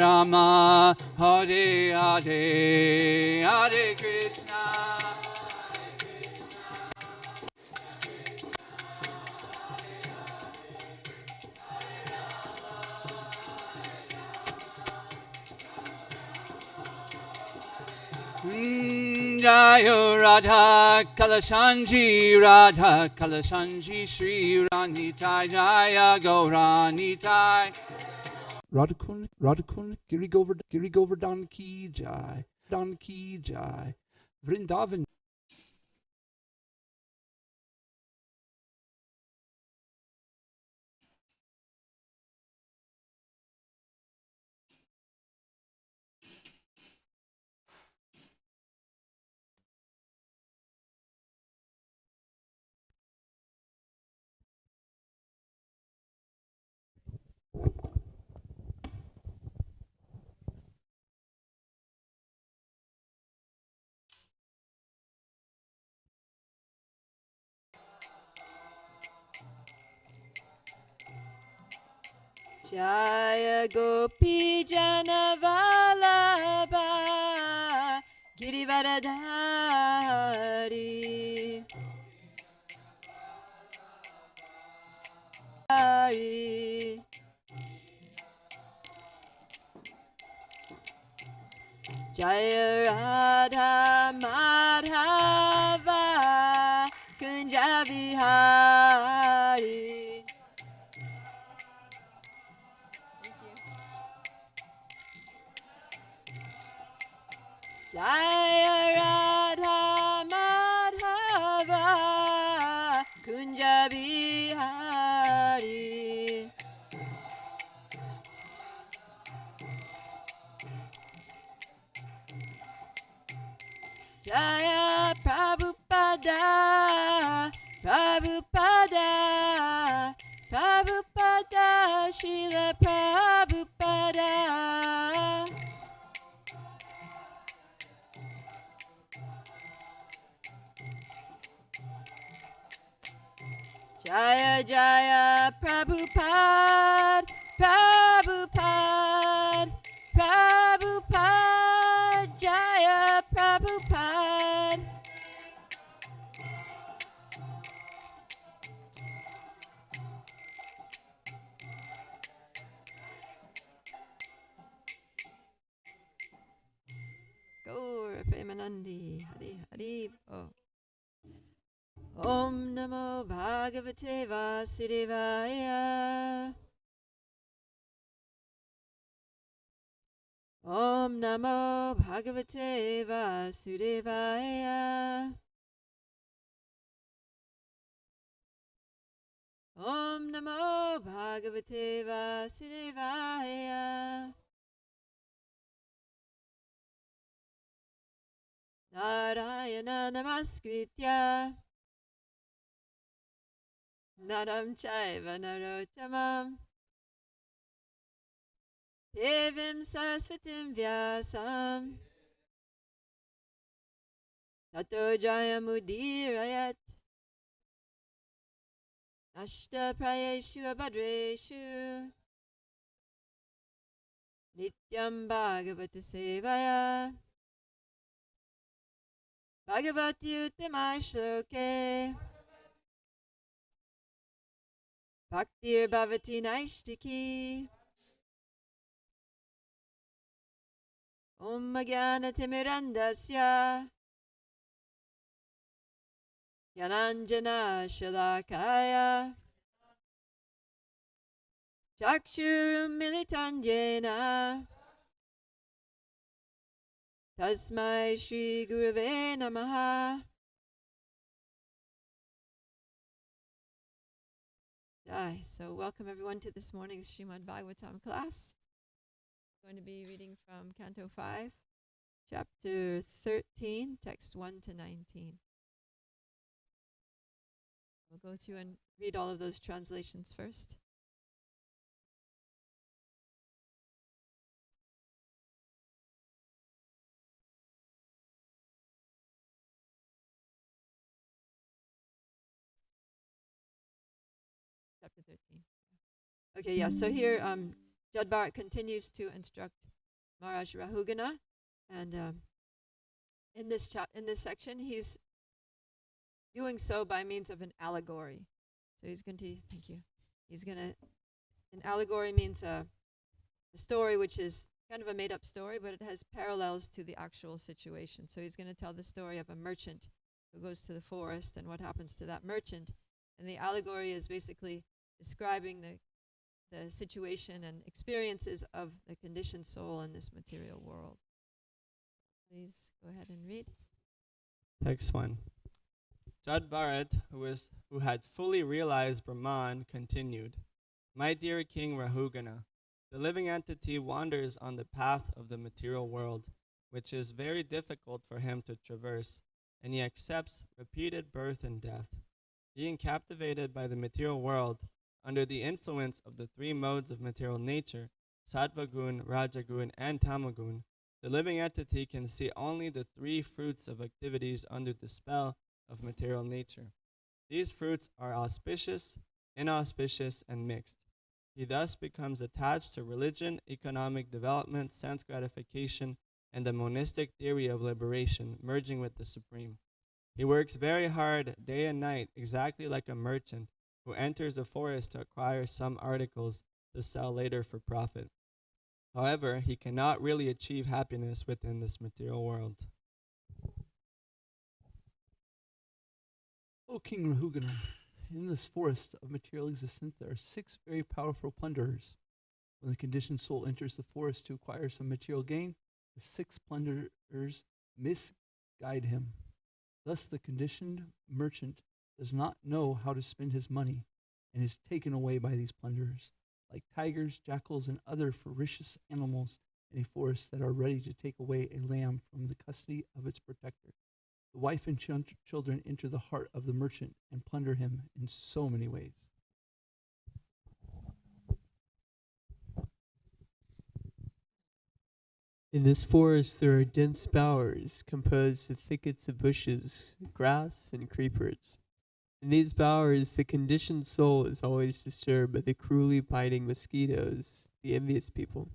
Rama, Hare Hare, Hare Krishna. Jayo Radha Kalashanji, Radha Kalashanji, Shri Ranitai, Jaya Gauranitai. Radhakund, Giri Govardhan Ki Jai, Dan Ki Jai, Vrindavan. Jaya Gopi Jana Vallabha Girivaradhari Jaya Radha Madhava Kunja Bihari. Jaya Radha Madhava Kunja Bihari. Jaya Prabhupada, Prabhupada, Prabhupada, Srila Prabhupada. Jaya Jaya Prabhupada, Prabhupada, Prabhupada, Jaya Prabhupada. Gaur Premanandi, Hari Hari. Oh. Om Namo Bhagavate Vasudevaya. Om Namo Bhagavate Vasudevaya. Om Namo Bhagavate Vasudevaya. Narayana Namaskritya Naram Chaiva Narottamam Devim Saraswatim Vyasam Tato Jayamudirayat Ashta Prayeshu Abhadreshu Nityam Bhagavata Sevaya Bhagavati Uttamai Shloke Bhaktir Bhavati Naishtiki Om Jnana Timirandasya Yananjana Shalakaya Chakshurum Militanjena Tasmai Shri Gurave Namaha. So welcome everyone to this morning's Srimad Bhagavatam class. We're going to be reading from Canto 5, Chapter 13, text 1 to 19. We'll go through and read all of those translations first. Chapter 13. Okay, yeah, so here Jadbharat continues to instruct Maharaj Rahugana, and in this section, he's doing so by means of an allegory. So he's going to, thank you. He's going to, an allegory means a story which is kind of a made-up story, but it has parallels to the actual situation. So he's going to tell the story of a merchant who goes to the forest and what happens to that merchant. And the allegory is basically describing the situation and experiences of the conditioned soul in this material world. Please go ahead and read. Text 1. Jadbharat, who had fully realized Brahman, continued, "My dear King Rahugana, the living entity wanders on the path of the material world, which is very difficult for him to traverse, and he accepts repeated birth and death. Being captivated by the material world, under the influence of the three modes of material nature, Sattvagun, Rajagun, and Tamagun, the living entity can see only the three fruits of activities under the spell of material nature. These fruits are auspicious, inauspicious, and mixed. He thus becomes attached to religion, economic development, sense gratification, and the monistic theory of liberation, merging with the Supreme. He works very hard day and night, exactly like a merchant who enters the forest to acquire some articles to sell later for profit. However, he cannot really achieve happiness within this material world." O King Rahugana, in this forest of material existence, there are 6 very powerful plunderers. When the conditioned soul enters the forest to acquire some material gain, the 6 plunderers misguide him. Thus, the conditioned merchant does not know how to spend his money and is taken away by these plunderers, like tigers, jackals, and other ferocious animals in a forest that are ready to take away a lamb from the custody of its protector. The wife and children enter the heart of the merchant and plunder him in so many ways. In this forest there are dense bowers composed of thickets of bushes, grass, and creepers. In these bowers the conditioned soul is always disturbed by the cruelly biting mosquitoes, the envious people.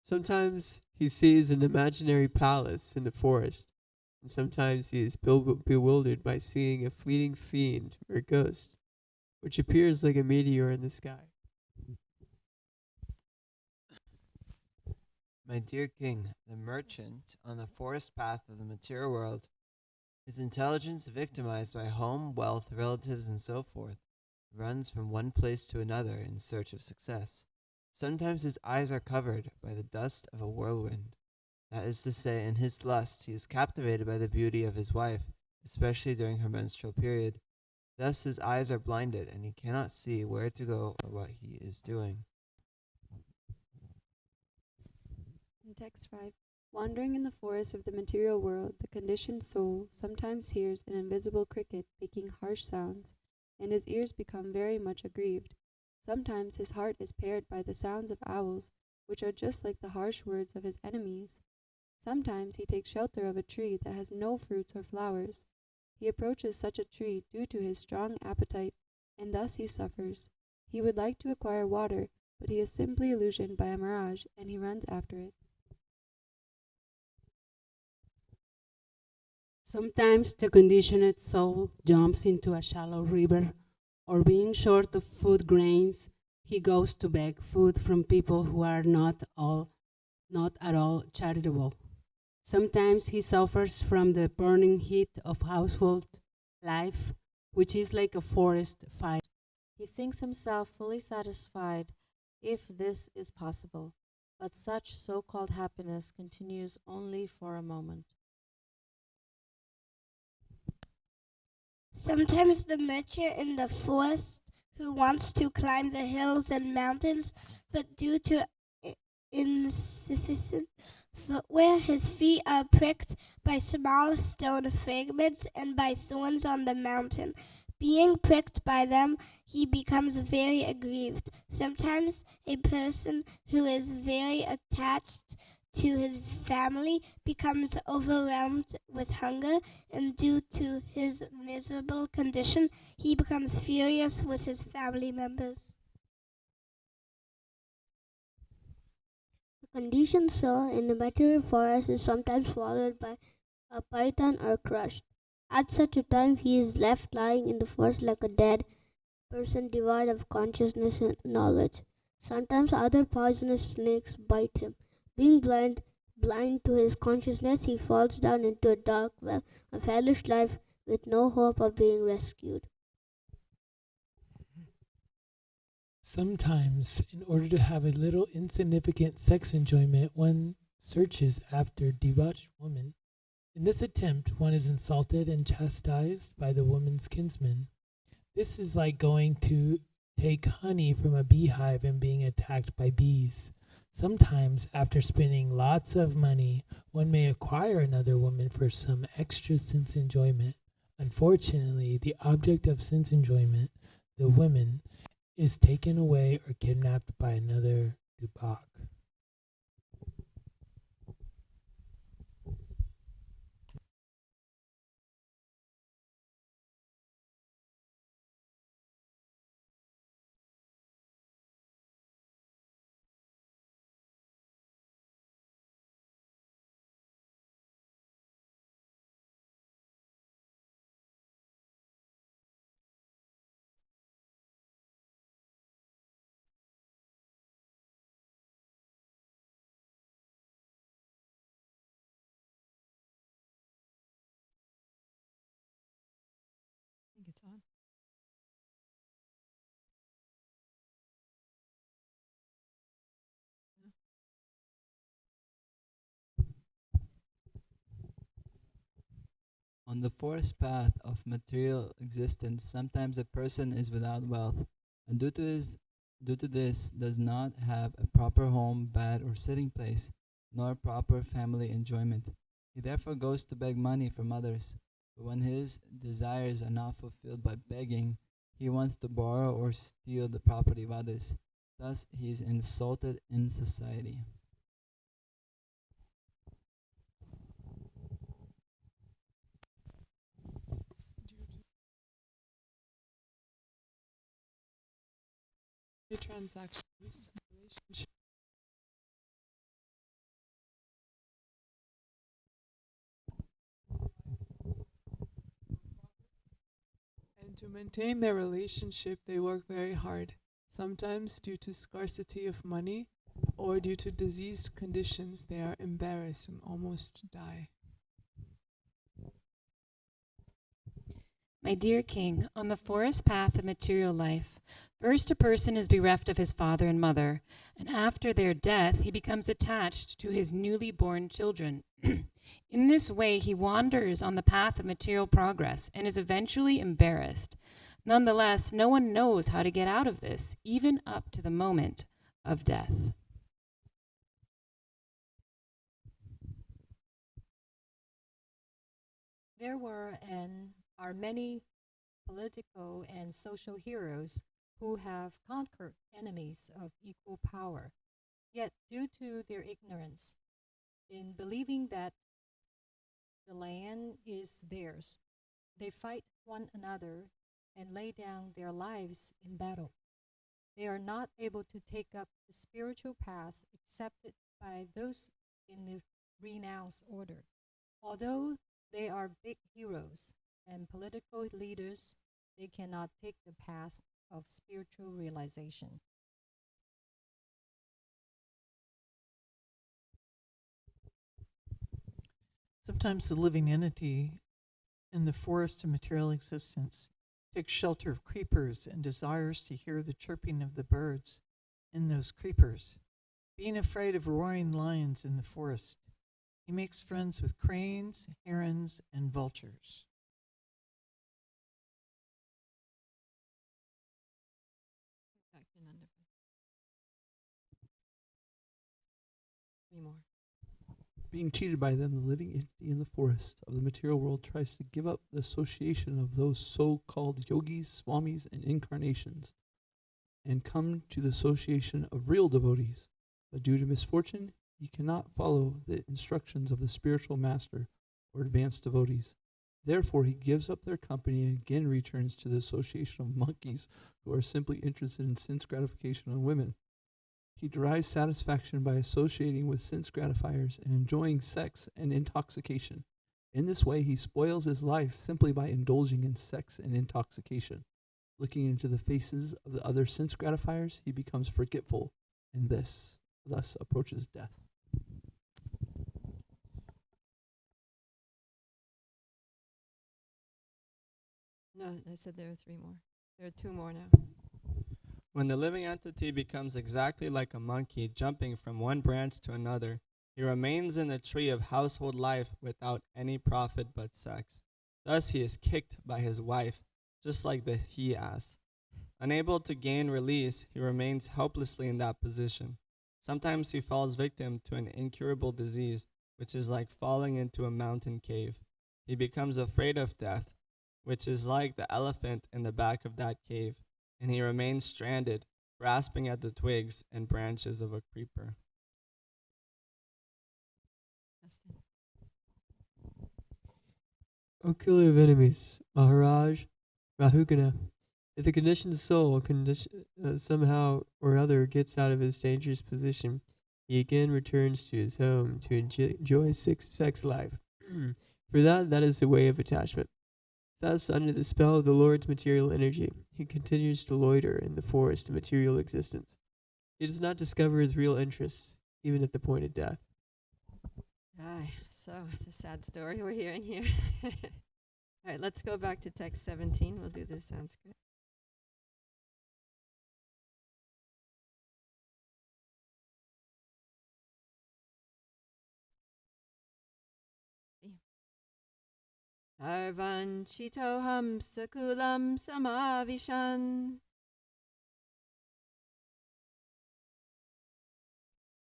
Sometimes he sees an imaginary palace in the forest, and sometimes he is bewildered by seeing a fleeting fiend or ghost, which appears like a meteor in the sky. My dear king, the merchant on the forest path of the material world, his intelligence victimized by home, wealth, relatives, and so forth, runs from one place to another in search of success. Sometimes his eyes are covered by the dust of a whirlwind. That is to say, in his lust he is captivated by the beauty of his wife, especially during her menstrual period. Thus his eyes are blinded, and he cannot see where to go or what he is doing. In text 5, wandering in the forest of the material world, the conditioned soul sometimes hears an invisible cricket making harsh sounds, and his ears become very much aggrieved. Sometimes his heart is pared by the sounds of owls, which are just like the harsh words of his enemies. Sometimes he takes shelter of a tree that has no fruits or flowers. He approaches such a tree due to his strong appetite, and thus he suffers. He would like to acquire water, but he is simply illusioned by a mirage, and he runs after it. Sometimes the conditioned soul jumps into a shallow river, or being short of food grains, he goes to beg food from people who are not at all charitable. Sometimes he suffers from the burning heat of household life, which is like a forest fire. He thinks himself fully satisfied, if this is possible, but such so-called happiness continues only for a moment. Sometimes the merchant in the forest who wants to climb the hills and mountains, but due to insufficient footwear, his feet are pricked by small stone fragments and by thorns on the mountain. Being pricked by them, he becomes very aggrieved. Sometimes a person who is very attached to his family becomes overwhelmed with hunger, and due to his miserable condition, he becomes furious with his family members. conditioned soul in the material forest is sometimes swallowed by a python or crushed. At such a time, he is left lying in the forest like a dead person devoid of consciousness and knowledge. Sometimes other poisonous snakes bite him. Being blind to his consciousness, he falls down into a dark well of hellish life with no hope of being rescued. Sometimes, in order to have a little insignificant sex enjoyment, one searches after debauched woman. In this attempt, one is insulted and chastised by the woman's kinsmen. This is like going to take honey from a beehive and being attacked by bees. Sometimes, after spending lots of money, one may acquire another woman for some extra sense enjoyment. Unfortunately, the object of sense enjoyment, the woman, is taken away or kidnapped by another dubak. I think it's on. On the forest path of material existence, sometimes a person is without wealth, and due to this does not have a proper home, bed, or sitting place, nor proper family enjoyment. He therefore goes to beg money from others. But when his desires are not fulfilled by begging, he wants to borrow or steal the property of others. Thus, he is insulted in society. Transactions, relationship. And to maintain their relationship, they work very hard, sometimes due to scarcity of money or due to diseased conditions. They are embarrassed and almost die. My dear king, on the forest path of material life, first a person is bereft of his father and mother, and after their death he becomes attached to his newly born children. In this way, he wanders on the path of material progress and is eventually embarrassed. Nonetheless, no one knows how to get out of this, even up to the moment of death. There were and are many political and social heroes who have conquered enemies of equal power. Yet, due to their ignorance in believing that the land is theirs, they fight one another and lay down their lives in battle. They are not able to take up the spiritual path accepted by those in the renounced order. Although they are big heroes and political leaders, they cannot take the path of spiritual realization. Sometimes the living entity in the forest of material existence takes shelter of creepers and desires to hear the chirping of the birds in those creepers. Being afraid of roaring lions in the forest, he makes friends with cranes, herons, and vultures. Three more. Being cheated by them, the living entity in the forest of the material world tries to give up the association of those so-called yogis, swamis, and incarnations, and come to the association of real devotees. But due to misfortune, he cannot follow the instructions of the spiritual master or advanced devotees. Therefore, he gives up their company and again returns to the association of monkeys who are simply interested in sense gratification on women. He derives satisfaction by associating with sense gratifiers and enjoying sex and intoxication. In this way, he spoils his life simply by indulging in sex and intoxication. Looking into the faces of the other sense gratifiers, he becomes forgetful, and thus approaches death. No, I said there are 3 more. There are 2 more now. When the living entity becomes exactly like a monkey jumping from one branch to another, he remains in the tree of household life without any profit but sex. Thus he is kicked by his wife, just like the he-ass. Unable to gain release, he remains helplessly in that position. Sometimes he falls victim to an incurable disease, which is like falling into a mountain cave. He becomes afraid of death, which is like the elephant in the back of that cave, and he remains stranded, grasping at the twigs and branches of a creeper. O killer of enemies, Maharaj Rahugana, if the conditioned soul somehow or other gets out of his dangerous position, he again returns to his home to enjoy sex life. For that is the way of attachment. Thus, under the spell of the Lord's material energy, he continues to loiter in the forest of material existence. He does not discover his real interests, even at the point of death. So it's a sad story we're hearing here. All right, let's go back to text 17. We'll do the Sanskrit. Arvanchitoham sakulam samavishan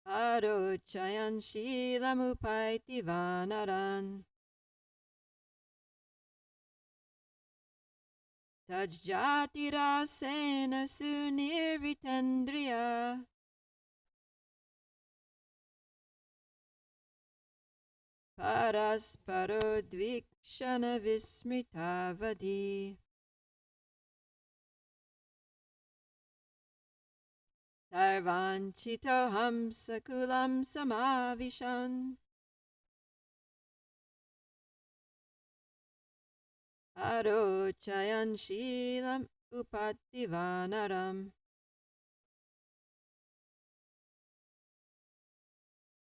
Arochayan shilamupaiti vanaran Tajjatirasena sunirvitendriya Parasparo dvikshana vismitavadi Sarvanchitoham sakulam samavishan Arochayan shilam upattivanaram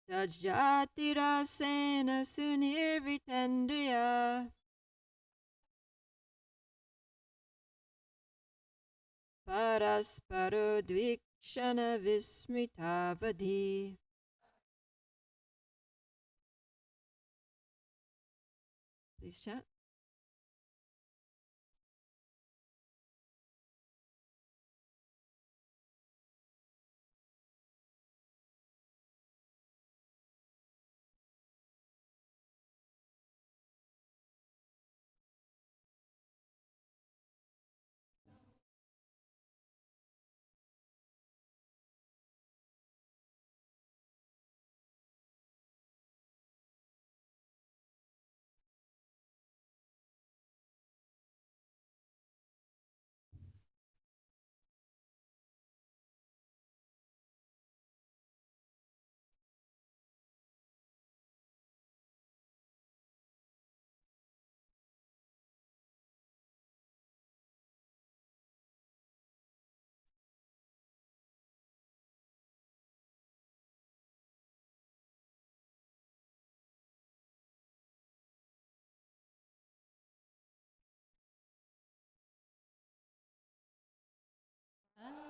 Tajjatirasena sunirvitendriya Parasparo dvikshana vismitavadi. Please chat.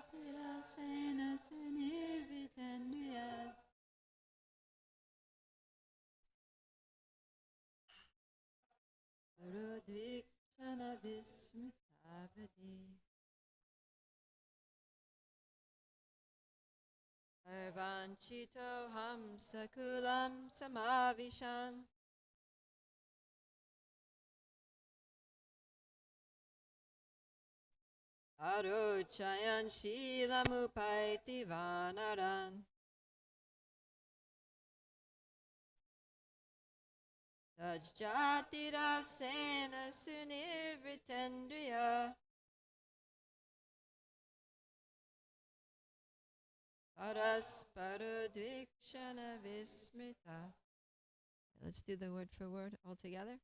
Tajjatirasena sunirvitendriya Parodvikshana vismitavadi Arvanchitoham sakulam samavishan Arochayan shilamupaiti vanaran Tajjatirasena sunirvitendriya Paraspara dvikshana vismrita. Let's do the word for word all together.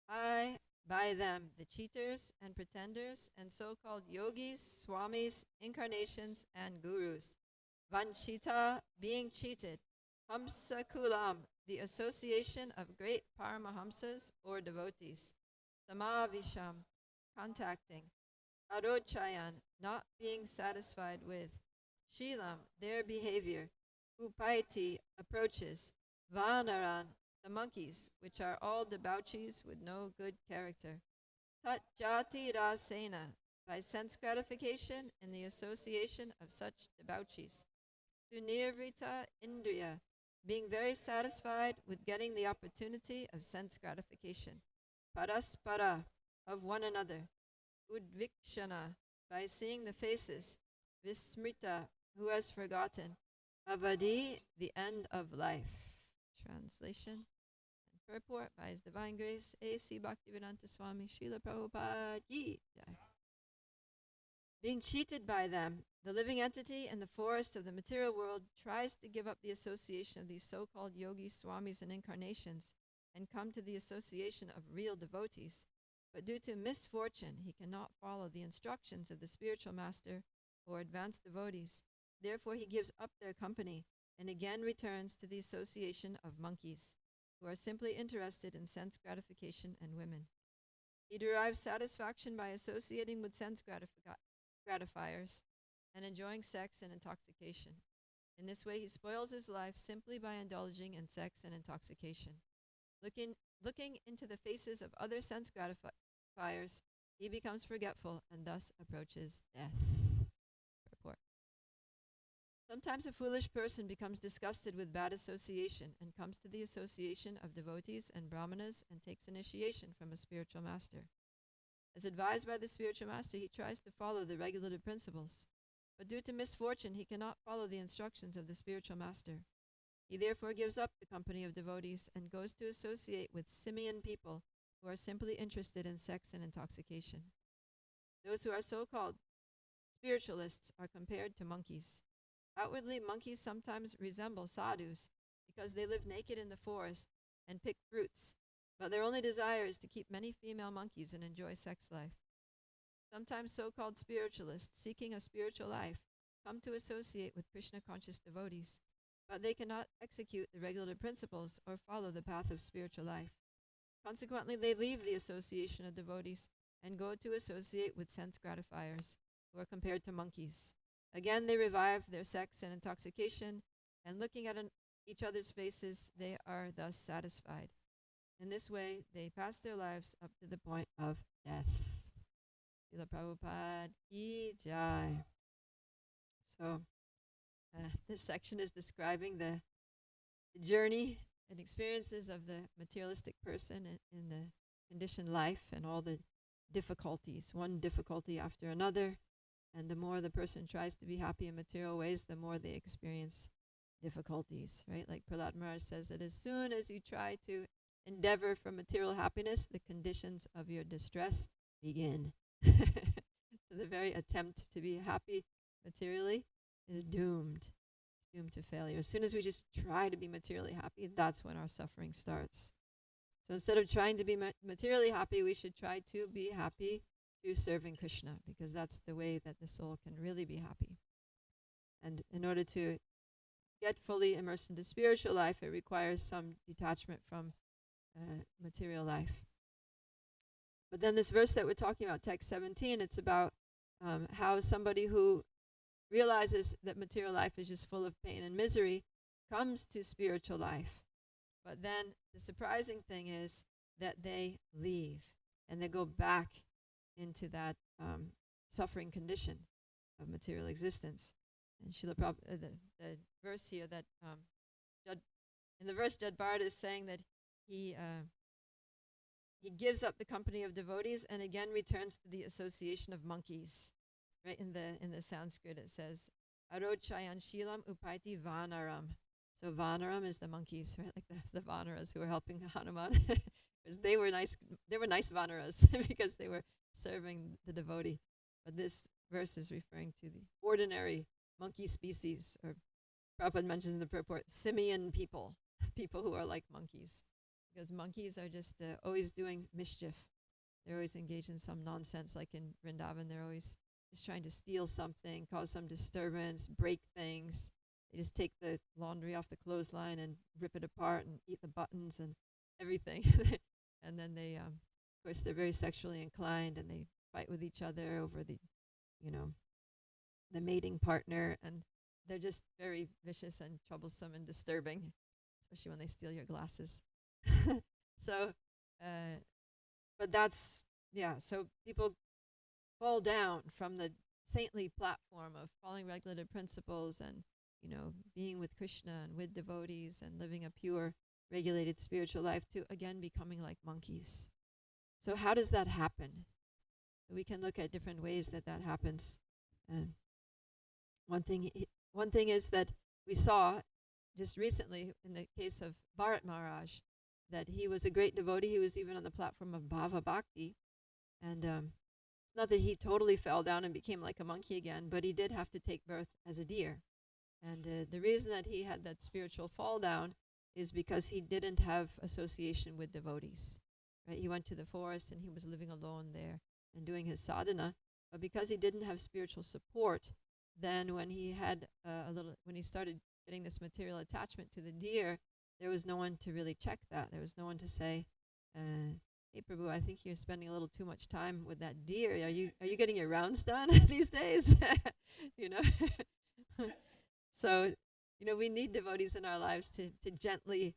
I, by them, the cheaters and pretenders and so-called yogis, swamis, incarnations, and gurus. Vanchita, being cheated. Hamsa Kulam, the association of great Paramahamsas or devotees. Samavisham, contacting. Arochayan, not being satisfied with. Shilam, their behavior. Upaiti, approaches. Vanaran, the monkeys, which are all debauchees with no good character. Tat jati rasena, by sense gratification in the association of such debauchees. Sunirvrita indriya, being very satisfied with getting the opportunity of sense gratification. Paraspara, of one another. Udvikshana, by seeing the faces. Vismrita, who has forgotten. Avadi, the end of life. Translation and purport by His Divine Grace A.C. Bhaktivedanta Swami Srila Prabhupada Ki Jai. Being cheated by them, the living entity in the forest of the material world tries to give up the association of these so-called yogis, swamis, and incarnations and come to the association of real devotees. But due to misfortune, he cannot follow the instructions of the spiritual master or advanced devotees. Therefore, he gives up their company and again returns to the association of monkeys, who are simply interested in sense gratification and women. He derives satisfaction by associating with sense gratifiers and enjoying sex and intoxication. In this way, he spoils his life simply by indulging in sex and intoxication. Looking into the faces of other sense gratifiers, he becomes forgetful and thus approaches death. Report. Sometimes a foolish person becomes disgusted with bad association and comes to the association of devotees and brahmanas and takes initiation from a spiritual master. As advised by the spiritual master, he tries to follow the regulative principles, but due to misfortune, he cannot follow the instructions of the spiritual master. He therefore gives up the company of devotees and goes to associate with simian people who are simply interested in sex and intoxication. Those who are so-called spiritualists are compared to monkeys. Outwardly, monkeys sometimes resemble sadhus because they live naked in the forest and pick fruits, but their only desire is to keep many female monkeys and enjoy sex life. Sometimes so-called spiritualists seeking a spiritual life come to associate with Krishna-conscious devotees, but they cannot execute the regulative principles or follow the path of spiritual life. Consequently, they leave the association of devotees and go to associate with sense gratifiers, who are compared to monkeys. Again, they revive their sex and intoxication, and looking at each other's faces, they are thus satisfied. In this way, they pass their lives up to the point of death. Srila Prabhupada Ki Jai. So, this section is describing the journey and experiences of the materialistic person in the conditioned life and all the difficulties, one difficulty after another. And the more the person tries to be happy in material ways, the more they experience difficulties, right? Like Prahlad Maharaj says that as soon as you try to endeavor for material happiness, the conditions of your distress begin. So the very attempt to be happy materially is doomed to failure. As soon as we just try to be materially happy, that's when our suffering starts. So instead of trying to be materially happy, we should try to be happy through serving Krishna, because that's the way that the soul can really be happy. And in order to get fully immersed into spiritual life, it requires some detachment from material life. But then this verse that we're talking about, text 17, it's about how somebody who realizes that material life is just full of pain and misery comes to spiritual life. But then the surprising thing is that they leave and they go back into that suffering condition of material existence. And Srila Prabhupada, the verse here that in the verse Jad Bharata is saying that he gives up the company of devotees and again returns to the association of monkeys. Right, in the Sanskrit it says Arochayan Shilam Upaiti Vanaram. So Vanaram is the monkeys, right? Like the Vanaras who were helping Hanuman. Because they were nice Vanaras because they were serving the devotee. But this verse is referring to the ordinary monkey species, or Prabhupada mentions in the purport, simian people, people who are like monkeys. Because monkeys are just always doing mischief. They're always engaged in some nonsense, like in Vrindavan, they're always just trying to steal something, cause some disturbance, break things. They just take the laundry off the clothesline and rip it apart and eat the buttons and everything. And then they, of course, they're very sexually inclined, and they fight with each other over the, the mating partner, and they're just very vicious and troublesome and disturbing, especially when they steal your glasses. So, but that's, so people fall down from the saintly platform of following regulative principles and, being with Krishna and with devotees and living a pure, regulated spiritual life to, again, becoming like monkeys. So how does that happen? We can look at different ways that happens. One thing is that we saw just recently in the case of Bharat Maharaj, that he was a great devotee. He was even on the platform of Bhava Bhakti. And it's not that he totally fell down and became like a monkey again, but he did have to take birth as a deer. And the reason that he had that spiritual fall down is because he didn't have association with devotees. Right? He went to the forest and he was living alone there and doing his sadhana. But because he didn't have spiritual support, then when he had when he started getting this material attachment to the deer, there was no one to really check that. There was no one to say, "Hey, Prabhu, I think you're spending a little too much time with that deer. Are you getting your rounds done these days?" So, we need devotees in our lives to gently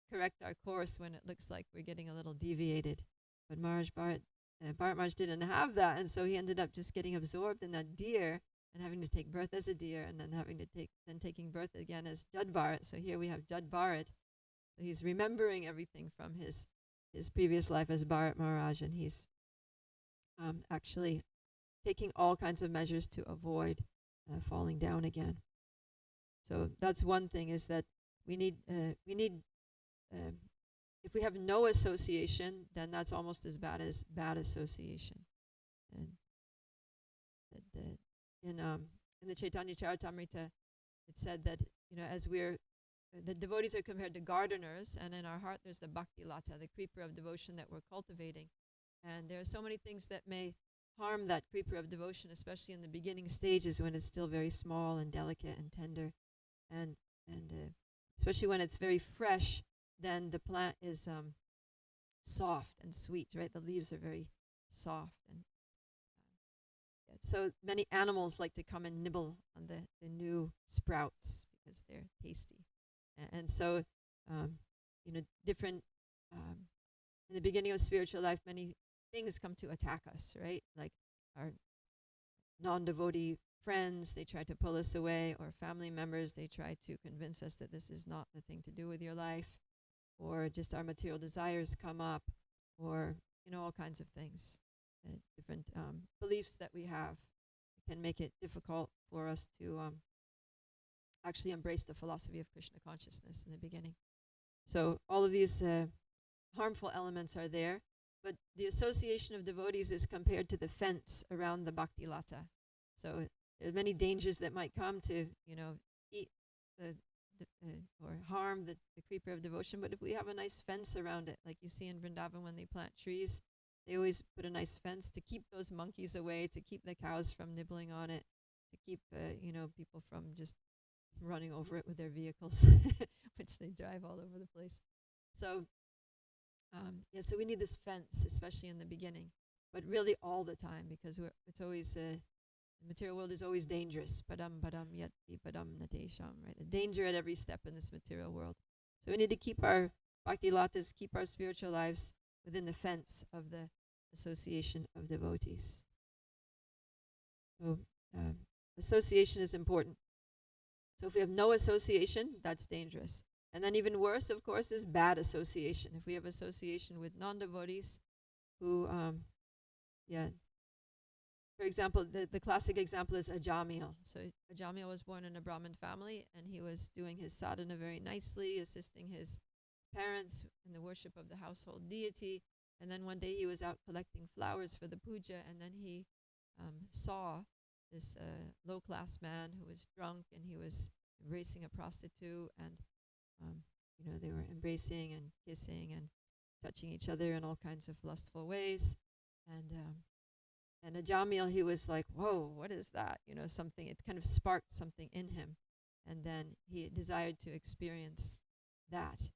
correct our course when it looks like we're getting a little deviated. But Bharat Maharaj didn't have that, and so he ended up just getting absorbed in that deer and having to take birth as a deer, and then having to taking birth again as Jad Bharat. So here we have Jad Bharat. So he's remembering everything from his previous life as Bharat Maharaj, and he's actually taking all kinds of measures to avoid falling down again. So that's one thing, is that we need if we have no association, then that's almost as bad as bad association. And in the Chaitanya Charitamrita, it said that as the devotees are compared to gardeners, and in our heart there's the bhakti lata, the creeper of devotion that we're cultivating. And there are so many things that may harm that creeper of devotion, especially in the beginning stages when it's still very small and delicate and tender, and especially when it's very fresh. Then the plant is soft and sweet, right? The leaves are very soft, and so many animals like to come and nibble on the new sprouts because they're tasty. And so, different, in the beginning of spiritual life, many things come to attack us, right? Like our non-devotee friends, they try to pull us away, or family members, they try to convince us that this is not the thing to do with your life, or just our material desires come up, or, all kinds of things. Different beliefs that we have can make it difficult for us to actually embrace the philosophy of Krishna consciousness in the beginning. So all of these harmful elements are there, but the association of devotees is compared to the fence around the bhakti lata. So there are many dangers that might come to, eat or harm the creeper of devotion. But if we have a nice fence around it, like you see in Vrindavan when they plant trees, they always put a nice fence to keep those monkeys away, to keep the cows from nibbling on it, to keep people from just running over it with their vehicles, which they drive all over the place. So so we need this fence, especially in the beginning, but really all the time, because it's always the material world is always dangerous. Padam yat padam natesham, right? The danger at every step in this material world. So we need to keep our bhakti latas, keep our spiritual lives within the fence of the association of devotees. So association is important. So if we have no association, that's dangerous. And then even worse, of course, is bad association. If we have association with non-devotees who, for example, the classic example is Ajamil. So Ajamil was born in a Brahmin family, and he was doing his sadhana very nicely, assisting his parents in the worship of the household deity. And then one day he was out collecting flowers for the puja, and then he saw this low-class man who was drunk, and he was embracing a prostitute, and they were embracing and kissing and touching each other in all kinds of lustful ways. And Ajamil, he was like, whoa, what is that? Something, it kind of sparked something in him. And then he desired to experience that,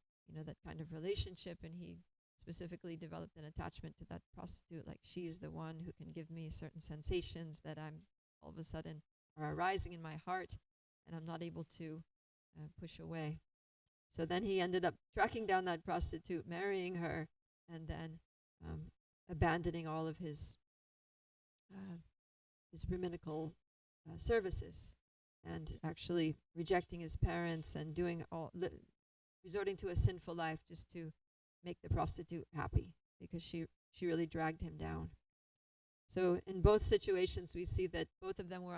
that kind of relationship. And he specifically developed an attachment to that prostitute, like she's the one who can give me certain sensations that I'm all of a sudden are arising in my heart, and I'm not able to push away. So then he ended up tracking down that prostitute, marrying her, and then abandoning all of his brahminical services, and actually rejecting his parents and doing resorting to a sinful life just to make the prostitute happy, because she really dragged him down. So in both situations, we see that both of them were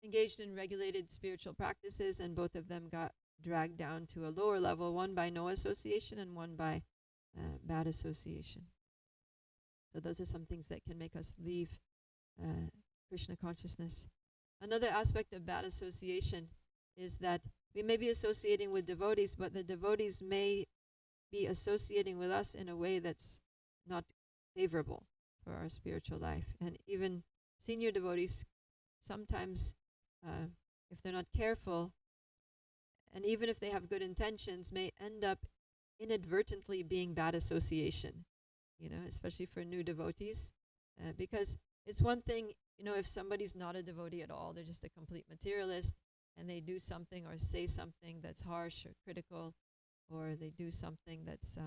engaged in regulated spiritual practices, and both of them got dragged down to a lower level, one by no association and one by bad association. So those are some things that can make us leave Krishna consciousness. Another aspect of bad association is that we may be associating with devotees, but the devotees may be associating with us in a way that's not favorable for our spiritual life. And even senior devotees, sometimes, if they're not careful, and even if they have good intentions, may end up inadvertently being bad association, especially for new devotees. Because it's one thing, if somebody's not a devotee at all, they're just a complete materialist, and they do something or say something that's harsh or critical, or they do something that's,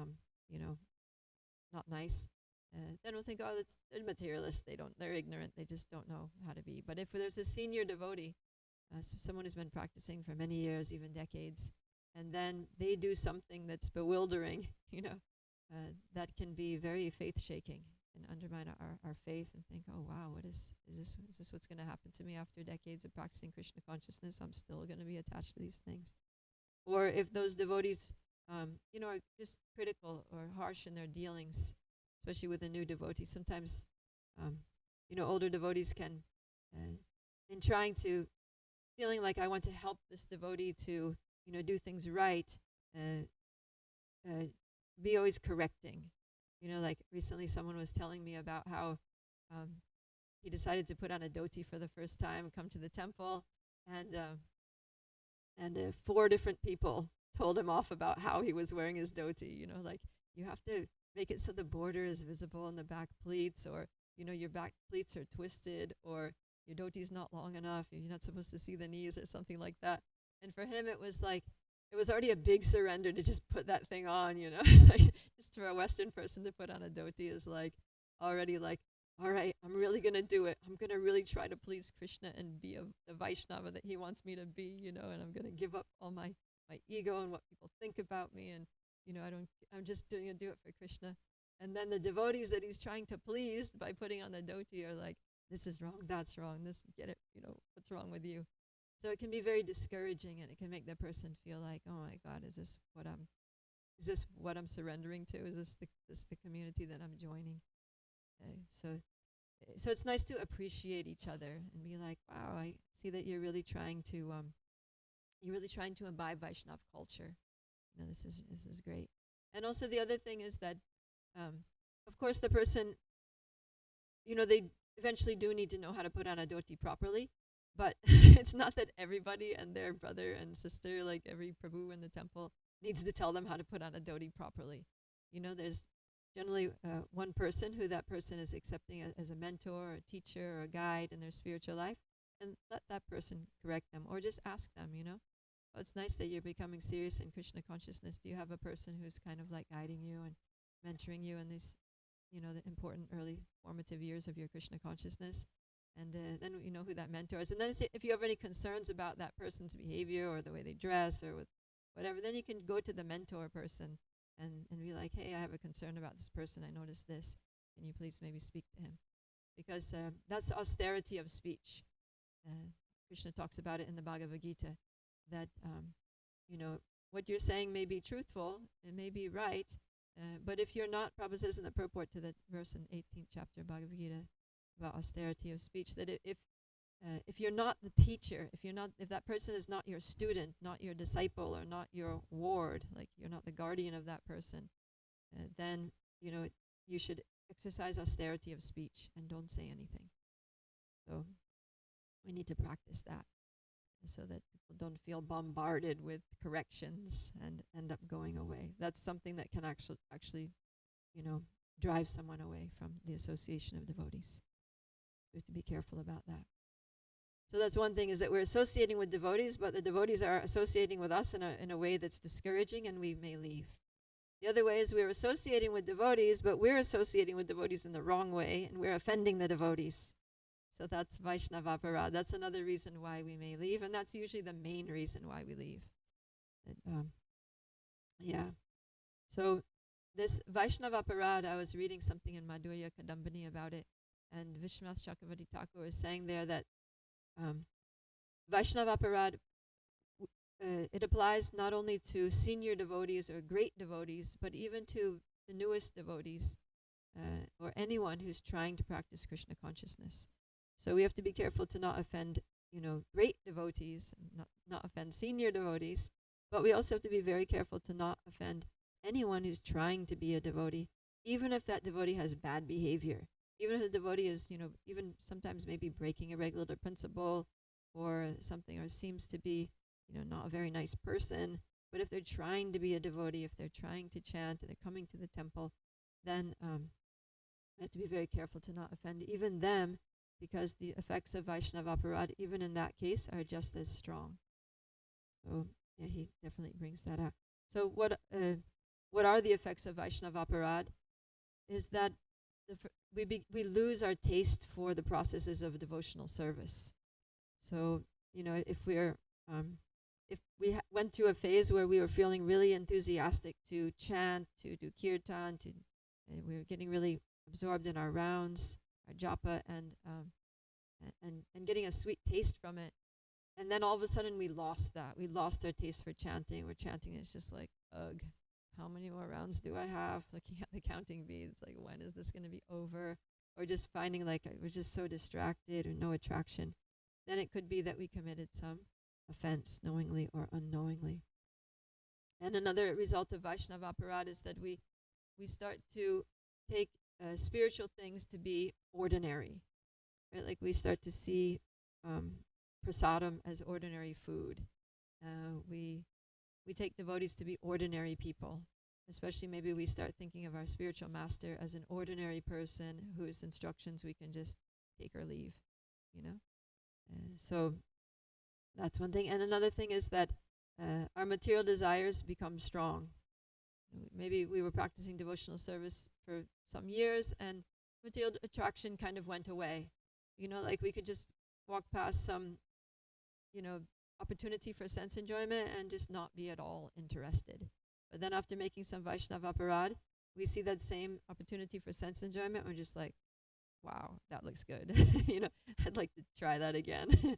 not nice, then we'll think, oh, they're materialists. They're ignorant. They just don't know how to be. But if there's a senior devotee, so someone who's been practicing for many years, even decades, and then they do something that's bewildering, that can be very faith-shaking and undermine our faith, and think, oh wow, is this what's going to happen to me after decades of practicing Krishna consciousness? I'm still going to be attached to these things. Or if those devotees, are just critical or harsh in their dealings, especially with a new devotee. Sometimes, older devotees can, in trying to, feeling like I want to help this devotee to, do things right, be always correcting. Like recently someone was telling me about how he decided to put on a dhoti for the first time, come to the temple, and 4 different people told him off about how he was wearing his dhoti. Like, you have to make it so the border is visible in the back pleats, or your back pleats are twisted, or your dhoti's not long enough, you're not supposed to see the knees, or something like that. And for him, it was already a big surrender to just put that thing on, like, just for a Western person to put on a dhoti is already all right, I'm really going to do it. I'm going to really try to please Krishna and be the Vaishnava that he wants me to be, and I'm going to give up all my ego and what people think about me, and, I'm just doing it, do it for Krishna. And then the devotees that he's trying to please by putting on the dhoti are like, this is wrong, that's wrong, get it, what's wrong with you? So it can be very discouraging, and it can make the person feel like, oh my God, is this what I'm surrendering to? Is this the community that I'm joining? So it's nice to appreciate each other and be like, wow, I see that you're really trying to imbibe Vaishnav culture. This is great. And also the other thing is that, of course, the person, they eventually do need to know how to put on a dhoti properly, but it's not that everybody and their brother and sister, like every Prabhu in the temple, needs to tell them how to put on a dhoti properly. There's generally one person who that person is accepting as a mentor, or a teacher, or a guide in their spiritual life, and let that person correct them, or just ask them, oh, it's nice that you're becoming serious in Krishna consciousness. Do you have a person who's kind of like guiding you and mentoring you in these, the important early formative years of your Krishna consciousness? And then you know who that mentor is. And then if you have any concerns about that person's behavior or the way they dress or with whatever, then you can go to the mentor person and be like, hey, I have a concern about this person. I noticed this. Can you please maybe speak to him? Because that's austerity of speech. Krishna talks about it in the Bhagavad Gita, that, what you're saying may be truthful, it may be right, but if you're not, Prabhupada says in the purport to the verse in 18th chapter Bhagavad Gita, about austerity of speech, that if you're not the teacher, if that person is not your student, not your disciple, or not your ward, like you're not the guardian of that person, then you should exercise austerity of speech and don't say anything. So we need to practice that so that people don't feel bombarded with corrections and end up going away. That's something that can actually drive someone away from the association of devotees. We have to be careful about that. So that's one thing, is that we're associating with devotees, but the devotees are associating with us in a way that's discouraging, and we may leave. The other way is we're associating with devotees, but we're associating with devotees in the wrong way, and we're offending the devotees. So that's Vaishnava aparad. That's another reason why we may leave, and that's usually the main reason why we leave. So this Vaishnava aparad, I was reading something in Madhurya Kadambini about it, and Vishwanath Chakravarti Thakur was saying there that Vaishnava aparad, it applies not only to senior devotees or great devotees, but even to the newest devotees or anyone who's trying to practice Krishna consciousness. So we have to be careful to not offend, great devotees, and not offend senior devotees, but we also have to be very careful to not offend anyone who's trying to be a devotee, even if that devotee has bad behavior, even if the devotee is, even sometimes maybe breaking a regulator principle or something, or seems to be, not a very nice person. But if they're trying to be a devotee, if they're trying to chant, and they're coming to the temple, then we have to be very careful to not offend even them, because the effects of Vaishnava aparad, even in that case, are just as strong. So yeah, he definitely brings that up. So what are the effects of Vaishnava aparad? Is that we lose our taste for the processes of devotional service. So if we went through a phase where we were feeling really enthusiastic to chant, to do kirtan, and we were getting really absorbed in our rounds, our japa, and getting a sweet taste from it. And then all of a sudden we lost that. We lost our taste for chanting. We're chanting, and it's just like, ugh, how many more rounds do I have? Looking at the counting beads, like, when is this going to be over? Or just finding like we're just so distracted or no attraction. Then it could be that we committed some offense, knowingly or unknowingly. And another result of Vaishnava aparad is that we start to take spiritual things to be ordinary. Right? Like we start to see prasadam as ordinary food. We take devotees to be ordinary people. Especially maybe we start thinking of our spiritual master as an ordinary person whose instructions we can just take or leave, So that's one thing. And another thing is that our material desires become strong. Maybe we were practicing devotional service for some years and material attraction kind of went away. Like we could just walk past some, opportunity for sense enjoyment and just not be at all interested. But then after making some Vaishnava aparad, we see that same opportunity for sense enjoyment. We're just like, wow, that looks good. I'd like to try that again,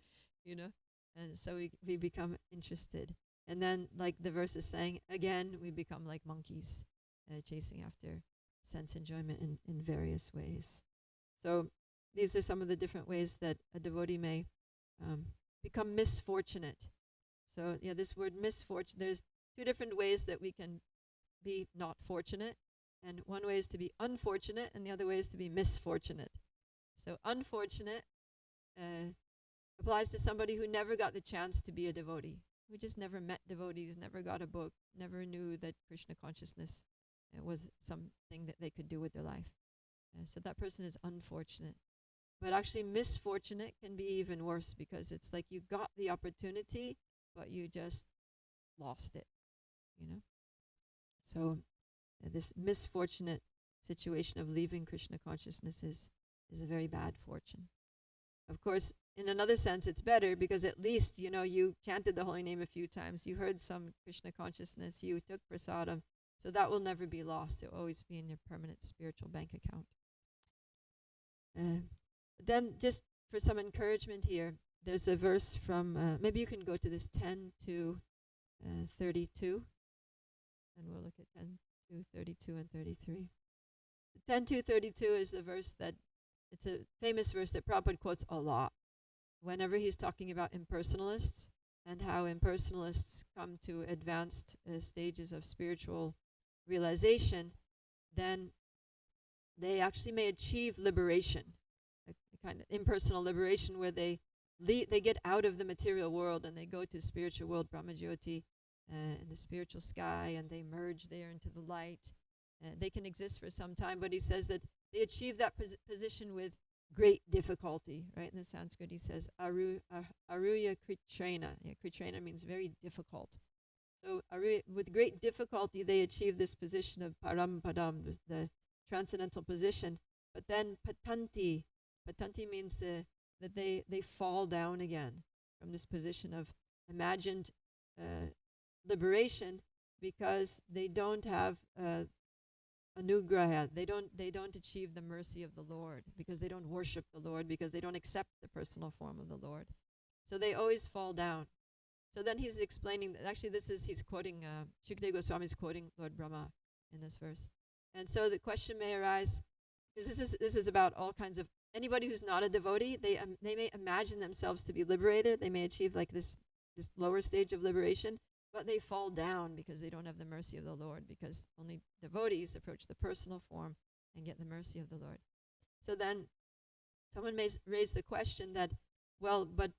And so we become interested. And then, like the verse is saying, again, we become like monkeys, chasing after sense enjoyment in various ways. So these are some of the different ways that a devotee may become misfortunate. So yeah, this word misfortune, there's two different ways that we can be not fortunate. And one way is to be unfortunate, and the other way is to be misfortunate. So unfortunate applies to somebody who never got the chance to be a devotee, who just never met devotees, never got a book, never knew that Krishna consciousness was something that they could do with their life. So that person is unfortunate. But actually misfortunate can be even worse, because it's like you got the opportunity, but you just lost it, So this misfortunate situation of leaving Krishna consciousness is a very bad fortune. Of course, in another sense, it's better, because at least, you chanted the holy name a few times, you heard some Krishna consciousness, you took prasadam, so that will never be lost. It will always be in your permanent spiritual bank account. Then, just for some encouragement here, there's a verse from, maybe you can go to this 10 to 32, and we'll look at 10 to 32 and 33. 10 to 32 is the verse that it's a famous verse that Prabhupada quotes a lot whenever he's talking about impersonalists and how impersonalists come to advanced stages of spiritual realization. Then they actually may achieve liberation, a kind of impersonal liberation where they get out of the material world and they go to spiritual world, Brahmajyoti, in the spiritual sky, and they merge there into the light. They can exist for some time, but he says that they achieve that position with great difficulty, right? In the Sanskrit, he says, aruya kritrena. Yeah, kritrena means very difficult. So with great difficulty, they achieve this position of parampadam, the transcendental position. But then patanti means that they fall down again from this position of imagined liberation, because they don't have anugraha. They don't achieve the mercy of the Lord, because they don't worship the Lord, because they don't accept the personal form of the Lord. So they always fall down. So then he's explaining that actually he's quoting Shukadeva Goswami is quoting Lord Brahma in this verse. And so the question may arise, because this is about all kinds of anybody who's not a devotee. They may imagine themselves to be liberated. They may achieve like this lower stage of liberation, but they fall down because they don't have the mercy of the Lord, because only devotees approach the personal form and get the mercy of the Lord. So then someone may raise the question that, well, but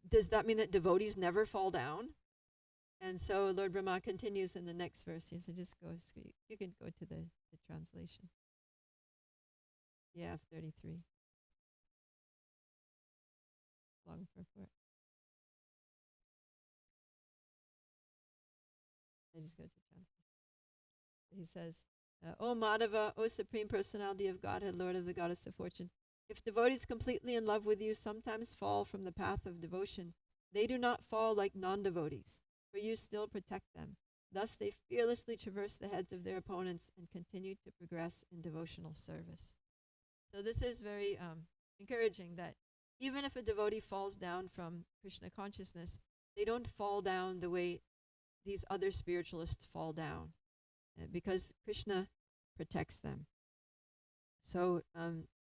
does that mean that devotees never fall down? And so Lord Brahma continues in the next verse here. So just go, you can go to the translation. Yeah, 33. Long purport. I just go to translation. He says, O Madhava, O Supreme Personality of Godhead, Lord of the Goddess of Fortune, if devotees completely in love with you sometimes fall from the path of devotion, they do not fall like non-devotees, for you still protect them. Thus they fearlessly traverse the heads of their opponents and continue to progress in devotional service. So this is very encouraging, that even if a devotee falls down from Krishna consciousness, they don't fall down the way these other spiritualists fall down, because Krishna protects them. So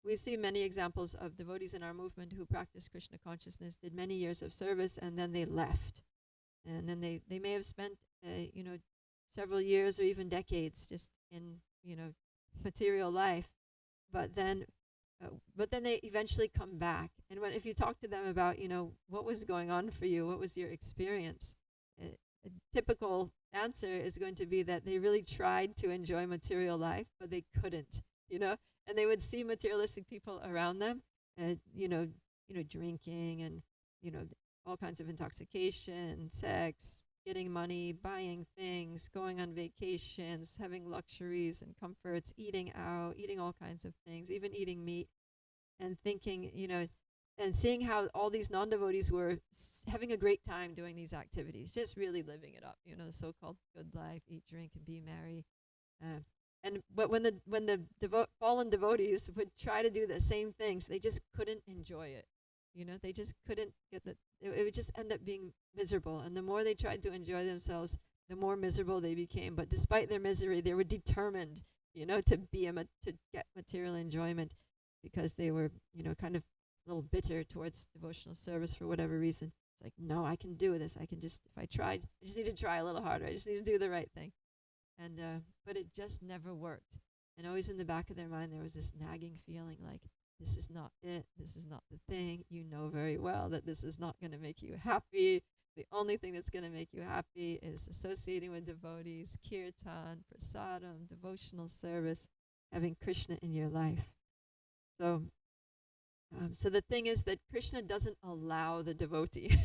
we see many examples of devotees in our movement who practiced Krishna consciousness, did many years of service, and then they left. And then they may have spent, several years or even decades just in, material life. But then they eventually come back. And if you talk to them about, what was going on for you, what was your experience, a typical answer is going to be that they really tried to enjoy material life, but they couldn't, and they would see materialistic people around them, drinking and, all kinds of intoxication, sex, getting money, buying things, going on vacations, having luxuries and comforts, eating out, eating all kinds of things, even eating meat, and thinking, and seeing how all these non-devotees were having a great time doing these activities, just really living it up, so-called good life, eat, drink, and be merry. But when the fallen devotees would try to do the same things, they just couldn't enjoy it. They just couldn't get it would just end up being miserable. And the more they tried to enjoy themselves, the more miserable they became. But despite their misery, they were determined, to get material enjoyment, because they were, kind of a little bitter towards devotional service for whatever reason. It's like, no, I can do this. I just need to try a little harder. I just need to do the right thing. And but it just never worked. And always in the back of their mind, there was this nagging feeling like, this is not it. This is not the thing. You know very well that this is not going to make you happy. The only thing that's going to make you happy is associating with devotees, kirtan, prasadam, devotional service, having Krishna in your life. So the thing is that Krishna doesn't allow the devotee.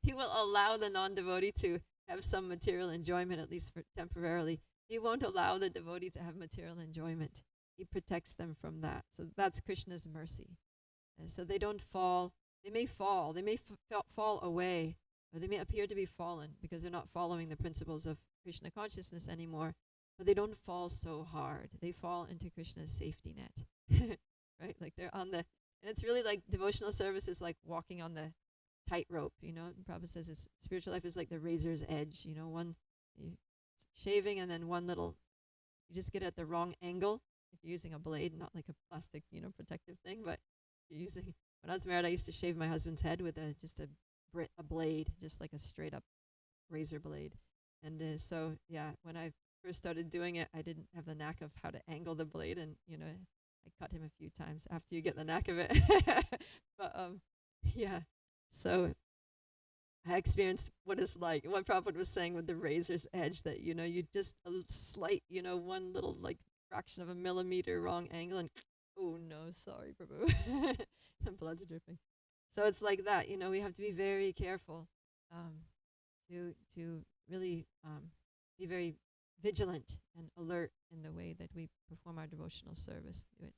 He will allow the non-devotee to have some material enjoyment, at least for temporarily. He won't allow the devotee to have material enjoyment. He protects them from that. So that's Krishna's mercy. So they don't fall. They may fall. They may fall away, or they may appear to be fallen because they're not following the principles of Krishna consciousness anymore. But they don't fall so hard. They fall into Krishna's safety net, right? Like they're on the, and it's really like devotional service is like walking on the tightrope. Prabhupada says spiritual life is like the razor's edge. One shaving and then one little, you just get at the wrong angle. if you're using a blade, not like a plastic, protective thing, but you're using. When I was married, I used to shave my husband's head with just a blade, just like a straight up razor blade. And so, yeah, when I first started doing it, I didn't have the knack of how to angle the blade, and I cut him a few times after you get the knack of it. But yeah, so I experienced what it's like. What Prabhupada was saying with the razor's edge, that you just a slight, one little like fraction of a millimeter wrong angle, and oh no, sorry, Prabhu, and blood's dripping. So it's like that. We have to be very careful to really be very vigilant and alert in the way that we perform our devotional service. Do it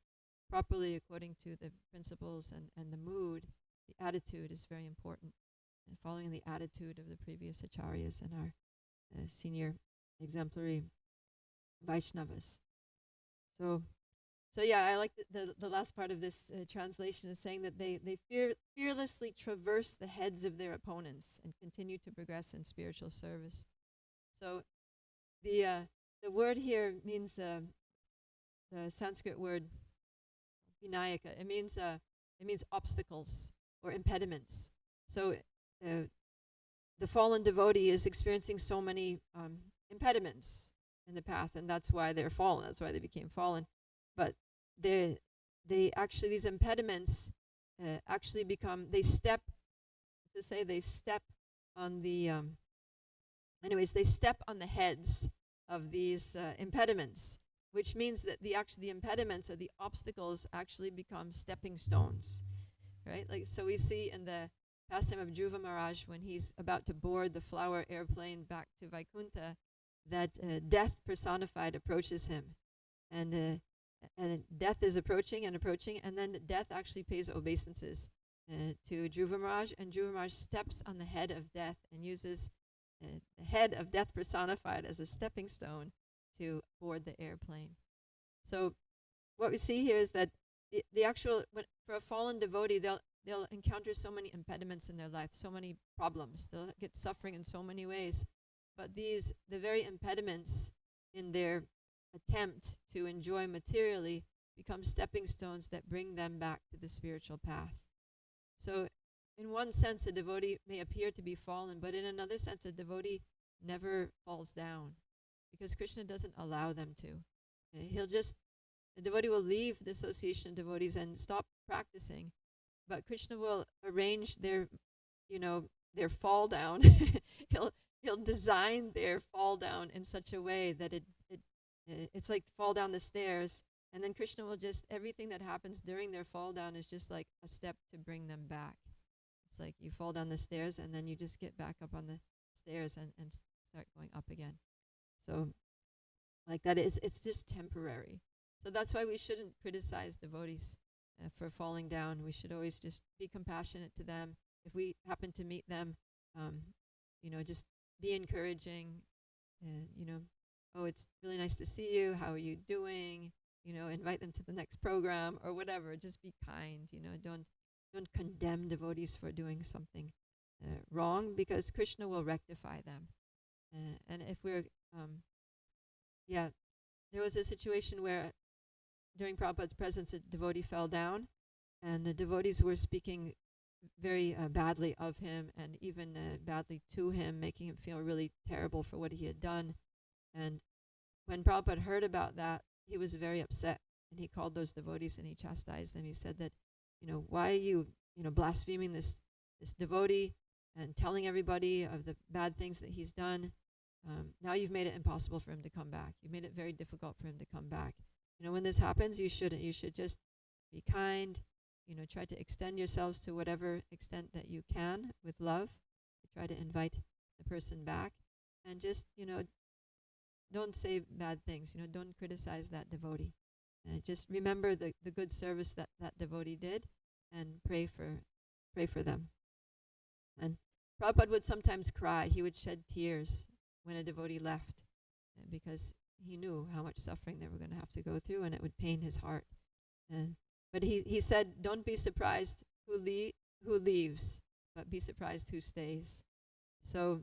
properly according to the principles and the mood. The attitude is very important, and following the attitude of the previous acharyas and our senior exemplary Vaishnavas. So yeah, I like the last part of this translation is saying that they fearlessly traverse the heads of their opponents and continue to progress in spiritual service. So the word here means the Sanskrit word vinayaka. It means obstacles or impediments. So the fallen devotee is experiencing so many impediments in the path, and that's why they're fallen. That's why they became fallen. But they actually, these impediments actually become, they step on the they step on the heads of these impediments, which means that the impediments or the obstacles actually become stepping stones, right? Like, so we see in the pastime of Dhruva Maharaj, when he's about to board the flower airplane back to Vaikuntha, that death personified approaches him, and death is approaching, and then death actually pays obeisances to Dhruva Maharaj, and Dhruva Maharaj steps on the head of death and uses the head of death personified as a stepping stone to board the airplane. So what we see here is that the actual, for a fallen devotee, they'll encounter so many impediments in their life, so many problems. They'll get suffering in so many ways. But the very impediments in their attempt to enjoy materially become stepping stones that bring them back to the spiritual path. So in one sense, a devotee may appear to be fallen, but in another sense, a devotee never falls down, because Krishna doesn't allow them to. The devotee will leave the association of devotees and stop practicing, but Krishna will arrange their fall down. He'll design their fall down in such a way that it's like fall down the stairs, and then Krishna will everything that happens during their fall down is just like a step to bring them back. It's like you fall down the stairs and then you just get back up on the stairs and start going up again. So like that, it's just temporary. So that's why we shouldn't criticize devotees for falling down. We should always just be compassionate to them. If we happen to meet them, just be encouraging. Oh, it's really nice to see you. How are you doing? Invite them to the next program or whatever. Just be kind. Don't condemn devotees for doing something wrong, because Krishna will rectify them. And if we're, there was a situation where during Prabhupada's presence, a devotee fell down, and the devotees were speaking very badly of him and even badly to him, making him feel really terrible for what he had done. And when Prabhupada heard about that, he was very upset, and he called those devotees and he chastised them. He said that, why are you, blaspheming this devotee and telling everybody of the bad things that he's done? Now you've made it impossible for him to come back. You made it very difficult for him to come back. When this happens, you shouldn't. You should just be kind. Try to extend yourselves to whatever extent that you can with love. Try to invite the person back, and just don't say bad things. Don't criticize that devotee. Just remember the good service that devotee did, and pray for them. And Prabhupada would sometimes cry. He would shed tears when a devotee left, because he knew how much suffering they were going to have to go through, and it would pain his heart. But he said, don't be surprised who leaves, but be surprised who stays. So,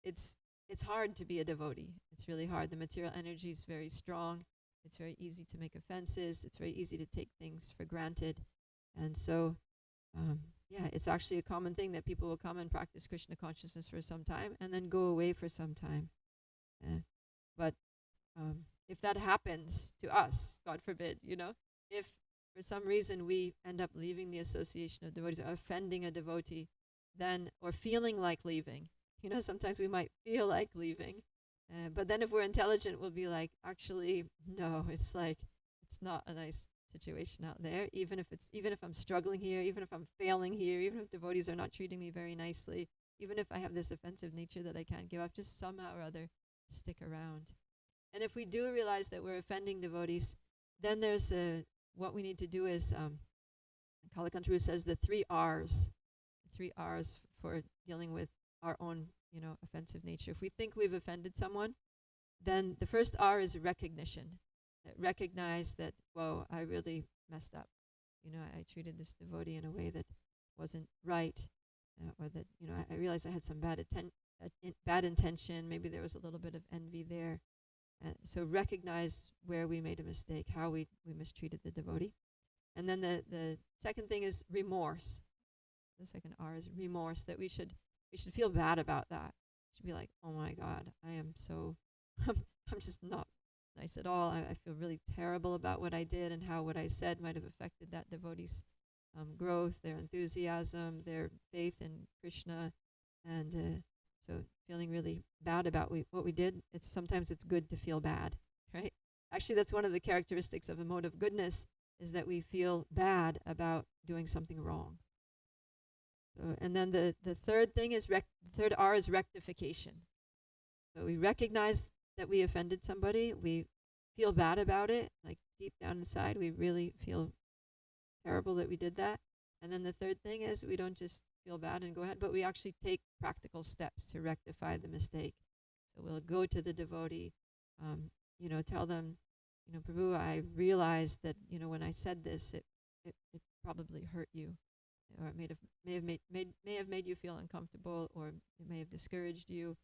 it's hard to be a devotee. It's really hard. The material energy is very strong, It's very easy to make offenses. It's very easy to take things for granted. And so, yeah, it's actually a common thing that people will come and practice Krishna consciousness for some time and then go away for some time. But if that happens to us, God forbid, if for some reason we end up leaving the association of devotees or offending a devotee, then, or feeling like leaving, sometimes we might feel like leaving. But then if we're intelligent, we'll be like, actually, no, it's not a nice situation out there. Even if I'm struggling here, even if I'm failing here, even if devotees are not treating me very nicely, even if I have this offensive nature that I can't give up, just somehow or other stick around. And if we do realize that we're offending devotees, then there's what we need to do is, Kalakantru says the 3 R's. 3 R's for dealing with our own, offensive nature. If we think we've offended someone, then the first R is recognition. Recognize that, whoa, I really messed up. I treated this devotee in a way that wasn't right, or that, I realized I had some bad intention. Maybe there was a little bit of envy there. So recognize where we made a mistake, how we mistreated the devotee. And then the second thing is remorse. The second R is remorse, that we should feel bad about that. We should be like, oh my God, I am so, I'm just not nice at all. I feel really terrible about what I did and how what I said might have affected that devotee's growth, their enthusiasm, their faith in Krishna. And so feeling really bad about what we did, sometimes it's good to feel bad, right? Actually, that's one of the characteristics of a mode of goodness, is that we feel bad about doing something wrong. So, and then the third thing is, third R is rectification. So we recognize that we offended somebody, we feel bad about it, like deep down inside we really feel terrible that we did that. And then the third thing is, we don't just feel bad and go ahead, but we actually take practical steps to rectify the mistake. So we'll go to the devotee, tell them, Prabhu, I realized that, when I said this, it probably hurt you, or it may have made you feel uncomfortable, or it may have discouraged you,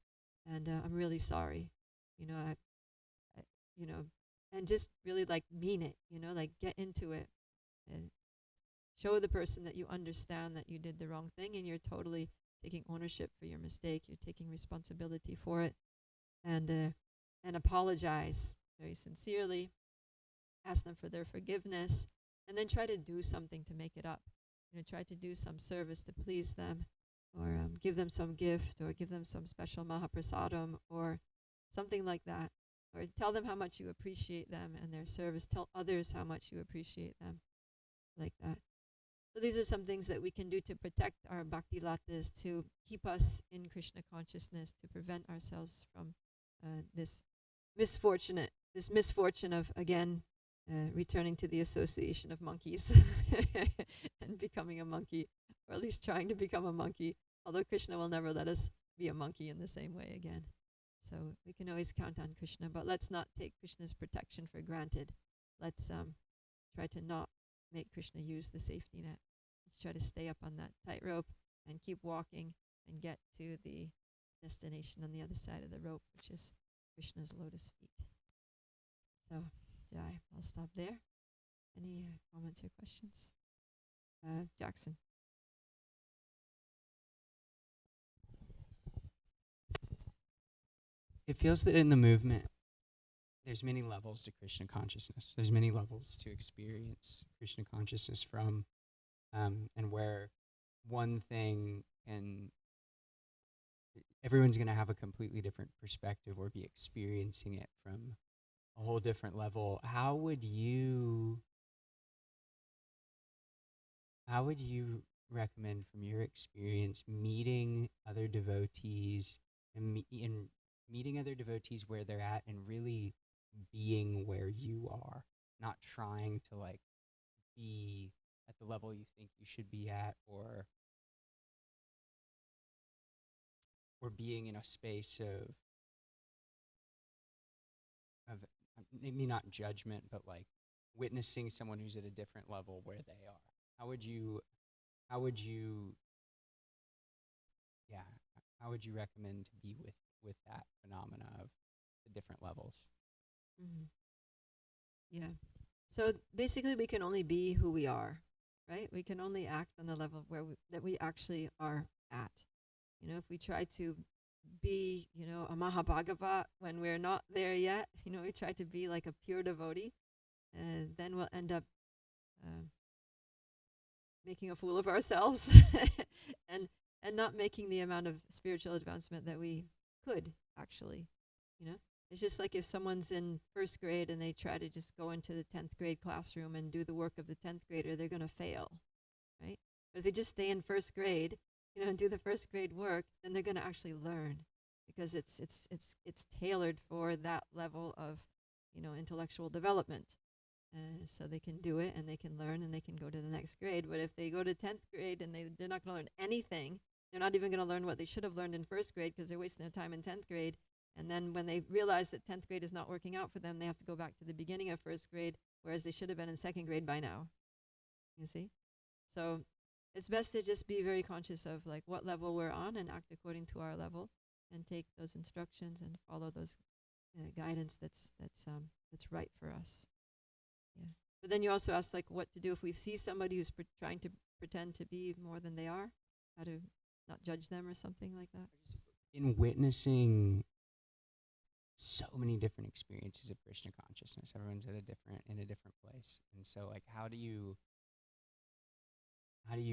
and I'm really sorry. And just really mean it, get into it, and show the person that you understand that you did the wrong thing and you're totally taking ownership for your mistake. You're taking responsibility for it, and apologize very sincerely. Ask them for their forgiveness, and then try to do something to make it up. Try to do some service to please them, or give them some gift, or give them some special mahaprasadam, or something like that. Or tell them how much you appreciate them and their service. Tell others how much you appreciate them, like that. So these are some things that we can do to protect our bhakti latas, to keep us in Krishna consciousness, to prevent ourselves from this misfortune of, again, returning to the association of monkeys and becoming a monkey, or at least trying to become a monkey, although Krishna will never let us be a monkey in the same way again. So we can always count on Krishna, but let's not take Krishna's protection for granted. Let's try to not make Krishna use the safety net. Let's try to stay up on that tightrope and keep walking and get to the destination on the other side of the rope, which is Krishna's lotus feet. So, Jai, I'll stop there. Any comments or questions? Jackson. It feels that in the movement, there's many levels to Krishna consciousness. There's many levels to experience Krishna consciousness from, and where one thing everyone's going to have a completely different perspective or be experiencing it from a whole different level. How would you recommend, from your experience, meeting other devotees and meeting other devotees where they're at, and really being where you are, not trying to be at the level you think you should be at, or being in a space of maybe not judgment, but witnessing someone who's at a different level where they are? How would you recommend to be with that phenomena of the different levels? Mm-hmm. Yeah. So basically, we can only be who we are, right? We can only act on the level where that we actually are at. If we try to be, a Mahabhagava when we're not there yet, we try to be like a pure devotee, and then we'll end up making a fool of ourselves and not making the amount of spiritual advancement that we could actually. It's just like if someone's in first grade and they try to just go into the 10th grade classroom and do the work of the 10th grader, they're going to fail, right? But if they just stay in first grade, and do the first grade work, then they're going to actually learn, because it's tailored for that level of, intellectual development. So they can do it and they can learn and they can go to the next grade. But if they go to 10th grade and they're not going to learn anything, they're not even going to learn what they should have learned in first grade because they're wasting their time in 10th grade. And then when they realize that 10th grade is not working out for them, they have to go back to the beginning of first grade, whereas they should have been in second grade by now. You see? So it's best to just be very conscious of like what level we're on and act according to our level and take those instructions and follow those guidance that's right for us. Yeah. But then you also ask like what to do if we see somebody who's trying to pretend to be more than they are, how to not judge them or something like that. In witnessing so many different experiences of Krishna consciousness, everyone's in a different place, and so like how do you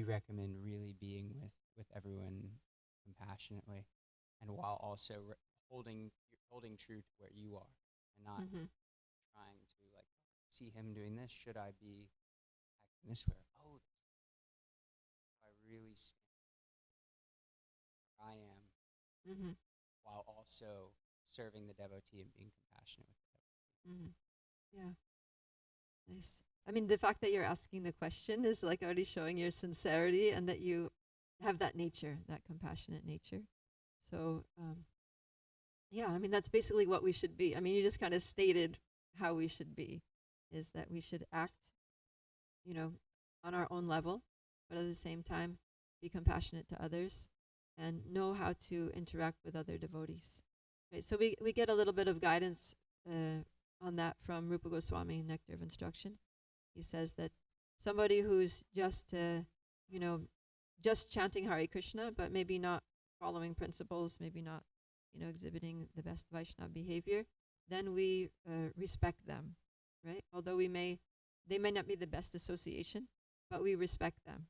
recommend really being with everyone compassionately, and while also holding true to where you are, and not trying to like see him doing this, should I be acting this way? Oh, I really stand where I am, while also serving the devotee and being compassionate with the devotee. Yeah. Nice. I mean, the fact that you're asking the question is like already showing your sincerity and that you have that nature, that compassionate nature. So, yeah, I mean, that's basically what we should be. I mean, you just kind of stated how we should be, is that we should act, on our own level, but at the same time, be compassionate to others and know how to interact with other devotees. Right, so we get a little bit of guidance on that from Rupa Goswami, Nectar of Instruction. He says that somebody who's just, just chanting Hare Krishna, but maybe not following principles, maybe not, exhibiting the best Vaishnava behavior, then we respect them, right? Although they may not be the best association, but we respect them.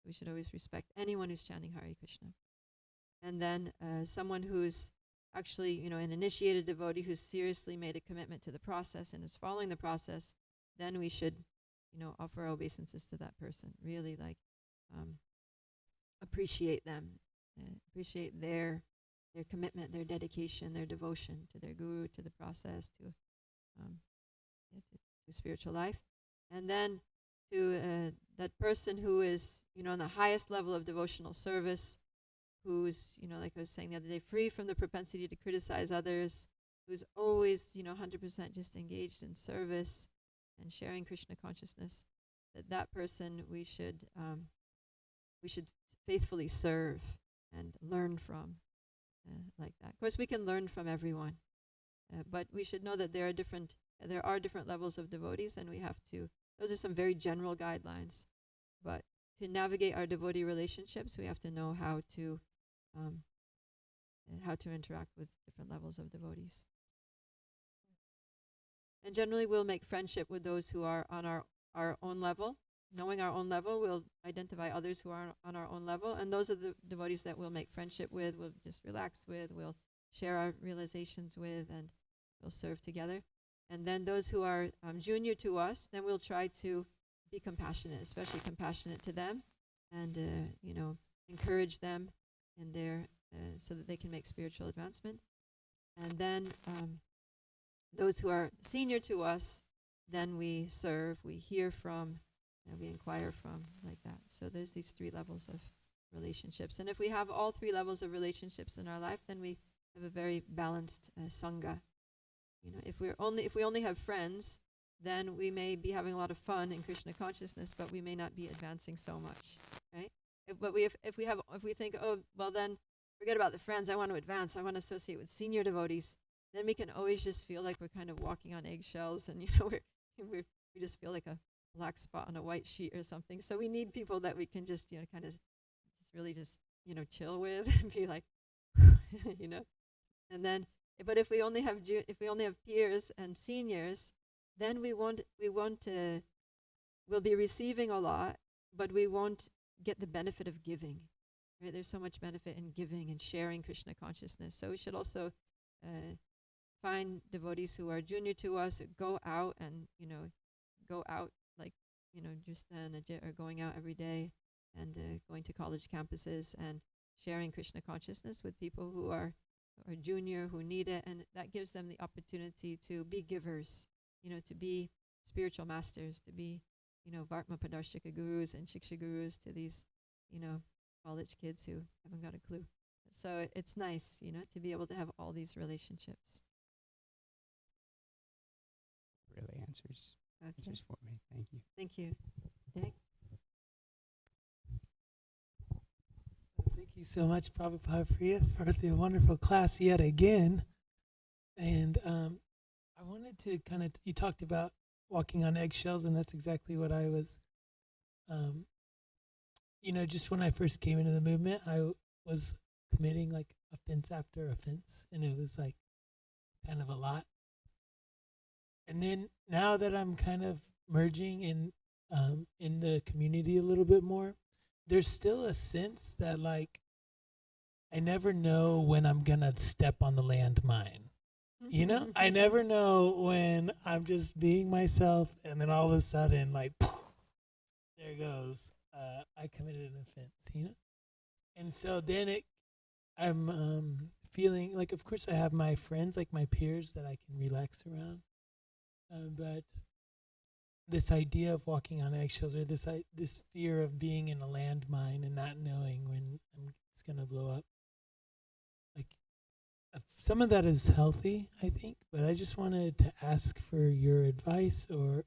We should always respect anyone who's chanting Hare Krishna. And then someone who's actually, an initiated devotee who's seriously made a commitment to the process and is following the process, then we should, offer our obeisances to that person. Really, like, appreciate them, appreciate their commitment, their dedication, their devotion to their guru, to the process, to spiritual life. And then to that person who is, on the highest level of devotional service, who's, like I was saying the other day, free from the propensity to criticize others, who's always, 100% just engaged in service and sharing Krishna consciousness, that person we should faithfully serve and learn from, like that. Of course, we can learn from everyone, but we should know that there are different levels of devotees, and we have to. Those are some very general guidelines, but to navigate our devotee relationships, we have to know how to interact with different levels of devotees. And generally, we'll make friendship with those who are on our own level. Knowing our own level, we'll identify others who are on our own level, and those are the devotees that we'll make friendship with, we'll just relax with, we'll share our realizations with, and we'll serve together. And then those who are junior to us, then we'll try to be compassionate, especially compassionate to them, and encourage them in their so that they can make spiritual advancement. And then those who are senior to us, then we serve, we hear from, we inquire from, like that. So there's these 3 levels of relationships, and if we have all 3 levels of relationships in our life, then we have a very balanced sangha. If we only have friends, then we may be having a lot of fun in Krishna consciousness, but we may not be advancing so much, right? If we think, oh, well, then forget about the friends. I want to advance. I want to associate with senior devotees. Then we can always just feel like we're kind of walking on eggshells, and we just feel like a black spot on a white sheet or something. So we need people that we can just, kind of just really just, chill with and be like, And then, but if we only have peers and seniors, then we'll be receiving a lot, but we won't get the benefit of giving. Right? There's so much benefit in giving and sharing Krishna consciousness. So we should also find devotees who are junior to us, go out and, go out like, just or going out every day and going to college campuses and sharing Krishna consciousness with people who are junior, who need it. And that gives them the opportunity to be givers, to be spiritual masters, to be, Vartma Padarshika gurus and Shiksha gurus to these, college kids who haven't got a clue. So it's nice, to be able to have all these relationships. Really answers for me. Thank you. Thank you. Dick? Thank you so much, Prabhupada Priya, for the wonderful class yet again. And I wanted to you talked about walking on eggshells, and that's exactly what I was, just when I first came into the movement, I was committing like offense after offense, and it was like kind of a lot. And then now that I'm kind of merging in the community a little bit more, there's still a sense that like I never know when I'm gonna step on the landmine. I never know when I'm just being myself, and then all of a sudden, like, there goes. I committed an offense, And so then I'm feeling like, of course, I have my friends, like my peers, that I can relax around. But this idea of walking on eggshells, or this fear of being in a landmine and not knowing when it's gonna blow up, like some of that is healthy, I think. But I just wanted to ask for your advice, or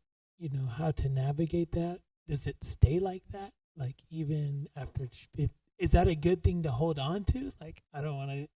how to navigate that. Does it stay like that? Like even after, is that a good thing to hold on to? Like I don't want to,